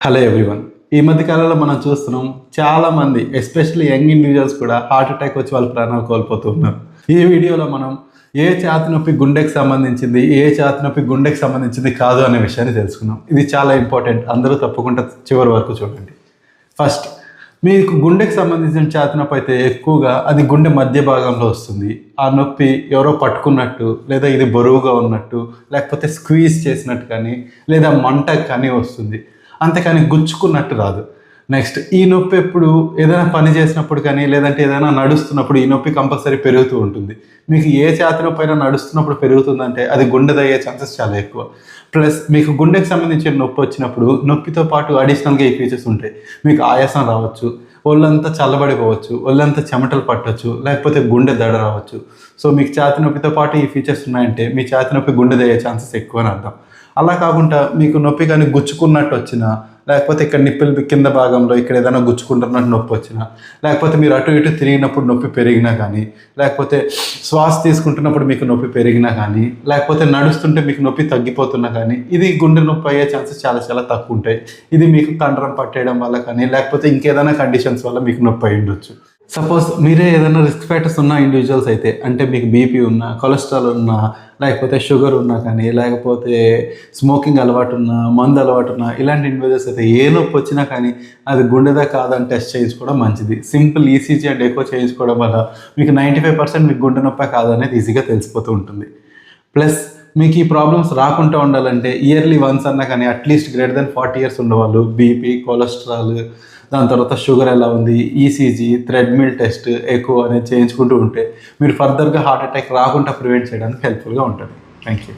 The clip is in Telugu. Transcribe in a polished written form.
Hello everyone. ఈ మధ్య కాలంలో మనం చూస్తున్నాం చాలామంది ఎస్పెషల్లీ యంగ్ ఇండివిజువల్స్ కూడా హార్ట్ అటాక్ వచ్చి వాళ్ళ ప్రాణాలు కోల్పోతూ ఉన్నారు. ఈ వీడియోలో మనం ఏ ఛాతీ నొప్పి గుండెకి సంబంధించింది, ఏ ఛాతీ నొప్పి గుండెకి సంబంధించింది కాదు అనే విషయాన్ని తెలుసుకున్నాం. ఇది చాలా ఇంపార్టెంట్, అందరూ తప్పకుండా చివరి వరకు చూడండి. ఫస్ట్, మీకు గుండెకి సంబంధించిన ఛాతీ నొప్పి అయితే ఎక్కువగా అది గుండె మధ్య భాగంలో వస్తుంది. ఆ నొప్పి ఎవరో పట్టుకున్నట్టు, లేదా ఇది బరువుగా ఉన్నట్టు, లేకపోతే స్క్వీజ్ చేసినట్టు కానీ, లేదా మంట కానీ వస్తుంది. అంతేకాని గుచ్చుకున్నట్టు రాదు. నెక్స్ట్, ఈ నొప్పి ఎప్పుడు ఏదైనా పని చేసినప్పుడు కానీ, లేదంటే ఏదైనా నడుస్తున్నప్పుడు ఈ నొప్పి కంపల్సరీ పెరుగుతూ ఉంటుంది. మీకు ఏ ఛాతీ నొప్పి అయినా నడుస్తున్నప్పుడు పెరుగుతుందంటే అది గుండెదయ్యే ఛాన్సెస్ చాలా ఎక్కువ. ప్లస్ మీకు గుండెకి సంబంధించిన నొప్పి వచ్చినప్పుడు నొప్పితో పాటు అడిషనల్గా ఈ ఫీచర్స్ ఉంటాయి. మీకు ఆయాసం రావచ్చు, ఒళ్ళంతా చల్లబడిపోవచ్చు, ఒళ్ళంతా చెమటలు పట్టవచ్చు, లేకపోతే గుండె దడ రావచ్చు. సో మీకు ఛాతీ నొప్పితో పాటు ఈ ఫీచర్స్ ఉన్నాయంటే మీ ఛాతీ నొప్పి గుండెదయ్యే ఛాన్సెస్ ఎక్కువ అని అర్థం. అలా కాకుండా మీకు నొప్పి కానీ గుచ్చుకున్నట్టు వచ్చినా, లేకపోతే ఇక్కడ నిప్పుల కింద భాగంలో ఇక్కడ ఏదైనా గుచ్చుకుంటున్నట్టు నొప్పి వచ్చినా, లేకపోతే మీరు అటు ఇటు తిరిగినప్పుడు నొప్పి పెరిగినా కానీ, లేకపోతే శ్వాస తీసుకుంటున్నప్పుడు మీకు నొప్పి పెరిగినా కానీ, లేకపోతే నడుస్తుంటే మీకు నొప్పి తగ్గిపోతున్నా కానీ, ఇది గుండె నొప్పి అయ్యే ఛాన్సెస్ చాలా చాలా తక్కువ ఉంటాయి. ఇది మీకు కండరం పట్టేయడం వల్ల కానీ, లేకపోతే ఇంకేదైనా కండిషన్స్ వల్ల మీకు నొప్పి అయి ఉండొచ్చు. సపోజ్ మీరే ఏదైనా రిస్క్ ఫ్యాక్టర్స్ ఉన్న ఇండివిజువల్స్ అయితే, అంటే మీకు బీపీ ఉన్నా, కొలెస్ట్రాల్ ఉన్నా, లేకపోతే షుగర్ ఉన్నా కానీ, లేకపోతే స్మోకింగ్ అలవాటు ఉన్నా, మందు అలవాటు ఉన్నా, ఇలాంటి ఇండివిజువల్స్ అయితే ఏ నొప్పి వచ్చినా కానీ అది గుండెదా కాదని టెస్ట్ చేయించుకోవడం మంచిది. సింపుల్ ఈసీజీ అండ్ ఎకో చేయించుకోవడం వల్ల మీకు 95% మీకు గుండె నొప్పి కాదనేది ఈజీగా తెలిసిపోతూ ఉంటుంది. ప్లస్ మీకు ఈ ప్రాబ్లమ్స్ రాకుండా ఉండాలంటే ఇయర్లీ వన్స్ అన్నా కానీ అట్లీస్ట్ గ్రేటర్ దెన్ 40 years ఉన్నవాళ్ళు బీపీ, కొలెస్ట్రాల్, దాని తర్వాత షుగర్ ఎలా ఉంది, ఈసీజీ, థ్రెడ్మిల్ టెస్ట్, ఎకో అనేది చేయించుకుంటూ ఉంటే మీరు ఫర్దర్గా హార్ట్ అటాక్ రాకుండా ప్రివెంట్ చేయడానికి హెల్ప్ఫుల్గా ఉంటుంది. Thank you.